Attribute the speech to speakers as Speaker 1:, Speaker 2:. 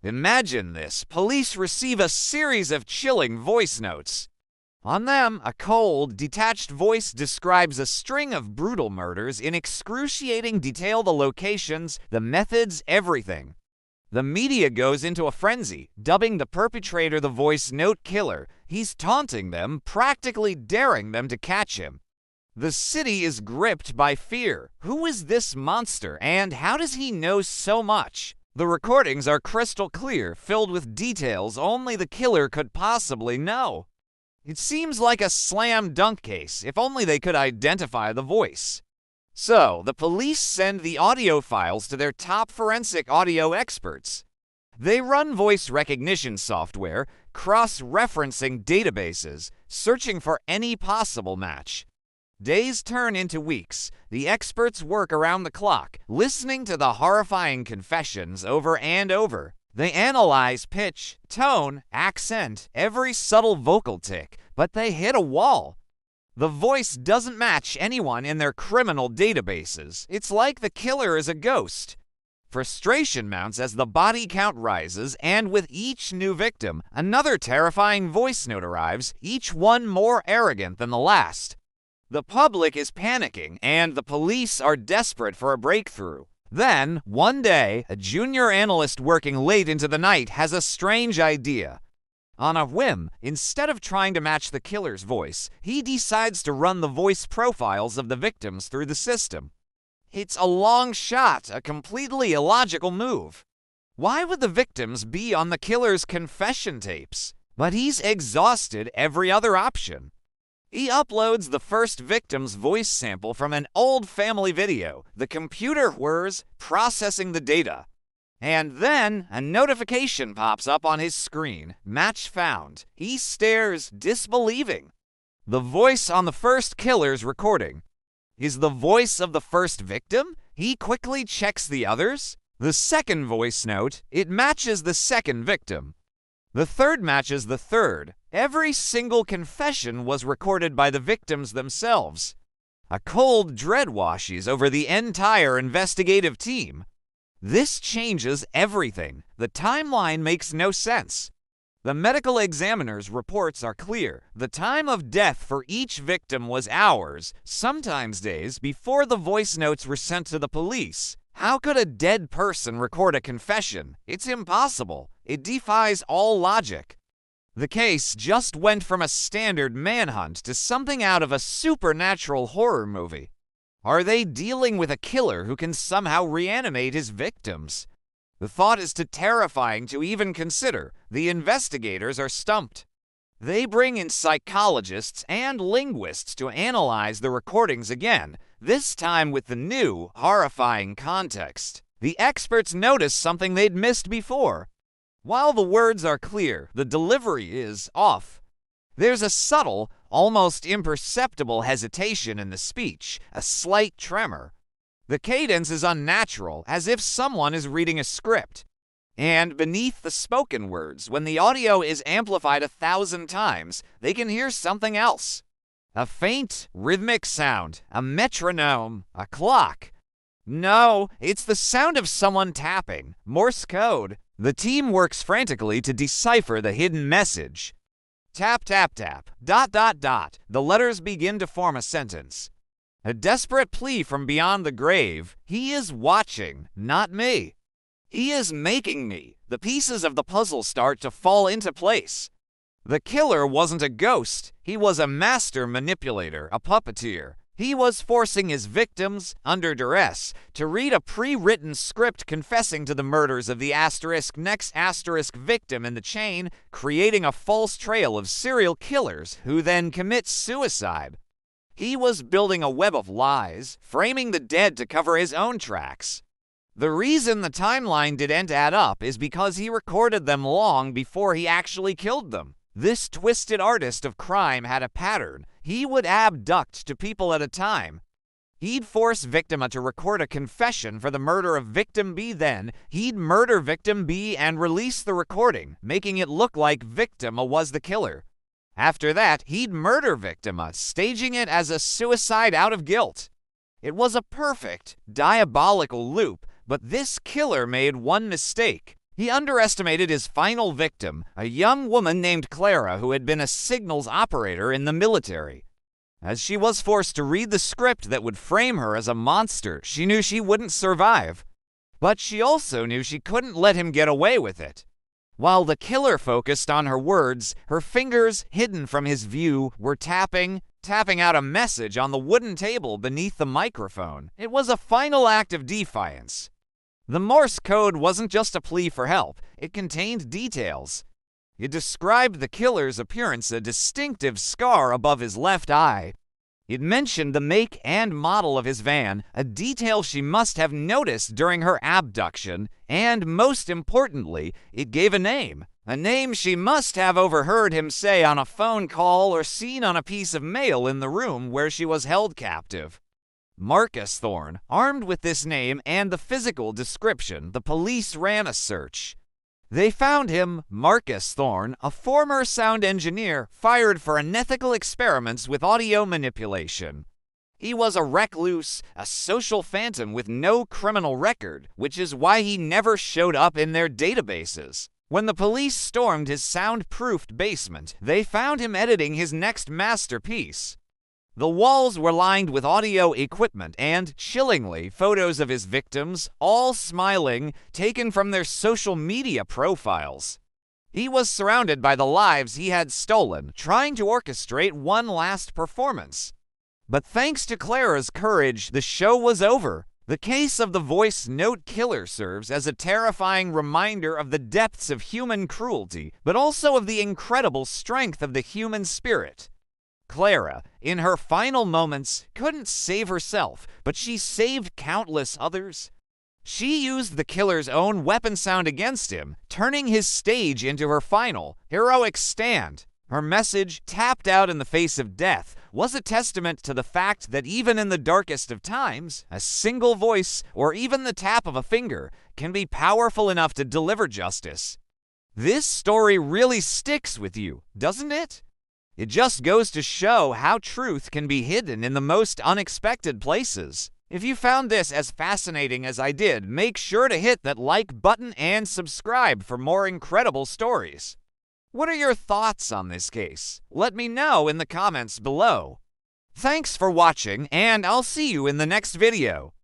Speaker 1: Imagine this. Police receive a series of chilling voice notes. On them, a cold, detached voice describes a string of brutal murders in excruciating detail: the locations, the methods, everything. The media goes into a frenzy, dubbing the perpetrator the voice note killer. He's taunting them, practically daring them to catch him. The city is gripped by fear. Who is this monster, and how does he know so much? The recordings are crystal clear, filled with details only the killer could possibly know. It seems like a slam dunk case, if only they could identify the voice. So, the police send the audio files to their top forensic audio experts. They run voice recognition software, cross-referencing databases, searching for any possible match. Days turn into weeks. The experts work around the clock, listening to the horrifying confessions over and over. They analyze pitch, tone, accent, every subtle vocal tick, but they hit a wall. The voice doesn't match anyone in their criminal databases. It's like the killer is a ghost. Frustration mounts as the body count rises, and with each new victim, another terrifying voice note arrives, each one more arrogant than the last. The public is panicking, and the police are desperate for a breakthrough. Then, one day, a junior analyst working late into the night has a strange idea. On a whim, instead of trying to match the killer's voice, he decides to run the voice profiles of the victims through the system. It's a long shot, a completely illogical move. Why would the victims be on the killer's confession tapes? But he's exhausted every other option. He uploads the first victim's voice sample from an old family video. The computer whirs, processing the data. And then a notification pops up on his screen. Match found. He stares, disbelieving. The voice on the first killer's recording is the voice of the first victim. He quickly checks the others. The second voice note, it matches the second victim. The third matches the third. Every single confession was recorded by the victims themselves. A cold dread washes over the entire investigative team. This changes everything. The timeline makes no sense. The medical examiner's reports are clear. The time of death for each victim was hours, sometimes days, before the voice notes were sent to the police. How could a dead person record a confession? It's impossible. It defies all logic. The case just went from a standard manhunt to something out of a supernatural horror movie. Are they dealing with a killer who can somehow reanimate his victims? The thought is too terrifying to even consider. The investigators are stumped. They bring in psychologists and linguists to analyze the recordings again, this time with the new, horrifying context. The experts notice something they'd missed before. While the words are clear, the delivery is off. There's a subtle, almost imperceptible hesitation in the speech, a slight tremor. The cadence is unnatural, as if someone is reading a script. And beneath the spoken words, when the audio is amplified 1,000 times, they can hear something else. A faint, rhythmic sound, a metronome, a clock. No, it's the sound of someone tapping, Morse code. The team works frantically to decipher the hidden message. Tap, tap, tap, ... The letters begin to form a sentence. A desperate plea from beyond the grave. He is watching, not me. He is making me. The pieces of the puzzle start to fall into place. The killer wasn't a ghost. He was a master manipulator, a puppeteer. He was forcing his victims, under duress, to read a pre-written script confessing to the murders of the next victim in the chain, creating a false trail of serial killers who then commit suicide. He was building a web of lies, framing the dead to cover his own tracks. The reason the timeline didn't add up is because he recorded them long before he actually killed them. This twisted artist of crime had a pattern. He would abduct two people at a time. He'd force victim A to record a confession for the murder of victim B, then he'd murder victim B and release the recording, making it look like victim A was the killer. After that, he'd murder victim A, staging it as a suicide out of guilt. It was a perfect, diabolical loop, but this killer made one mistake. He underestimated his final victim, a young woman named Clara who had been a signals operator in the military. As she was forced to read the script that would frame her as a monster, she knew she wouldn't survive. But she also knew she couldn't let him get away with it. While the killer focused on her words, her fingers, hidden from his view, were tapping out a message on the wooden table beneath the microphone. It was a final act of defiance. The Morse code wasn't just a plea for help, it contained details. It described the killer's appearance, a distinctive scar above his left eye. It mentioned the make and model of his van, a detail she must have noticed during her abduction, and most importantly, it gave a name she must have overheard him say on a phone call or seen on a piece of mail in the room where she was held captive. Marcus Thorne. Armed with this name and the physical description, the police ran a search. They found him, Marcus Thorne, a former sound engineer fired for unethical experiments with audio manipulation. He was a recluse, a social phantom with no criminal record, which is why he never showed up in their databases. When the police stormed his soundproofed basement, they found him editing his next masterpiece. The walls were lined with audio equipment and, chillingly, photos of his victims, all smiling, taken from their social media profiles. He was surrounded by the lives he had stolen, trying to orchestrate one last performance. But thanks to Clara's courage, the show was over. The case of the voice note killer serves as a terrifying reminder of the depths of human cruelty, but also of the incredible strength of the human spirit. Clara, in her final moments, couldn't save herself, but she saved countless others. She used the killer's own weapon sound against him, turning his stage into her final, heroic stand. Her message, tapped out in the face of death, was a testament to the fact that even in the darkest of times, a single voice, or even the tap of a finger, can be powerful enough to deliver justice. This story really sticks with you, doesn't it? It just goes to show how truth can be hidden in the most unexpected places. If you found this as fascinating as I did, make sure to hit that like button and subscribe for more incredible stories. What are your thoughts on this case? Let me know in the comments below. Thanks for watching, and I'll see you in the next video.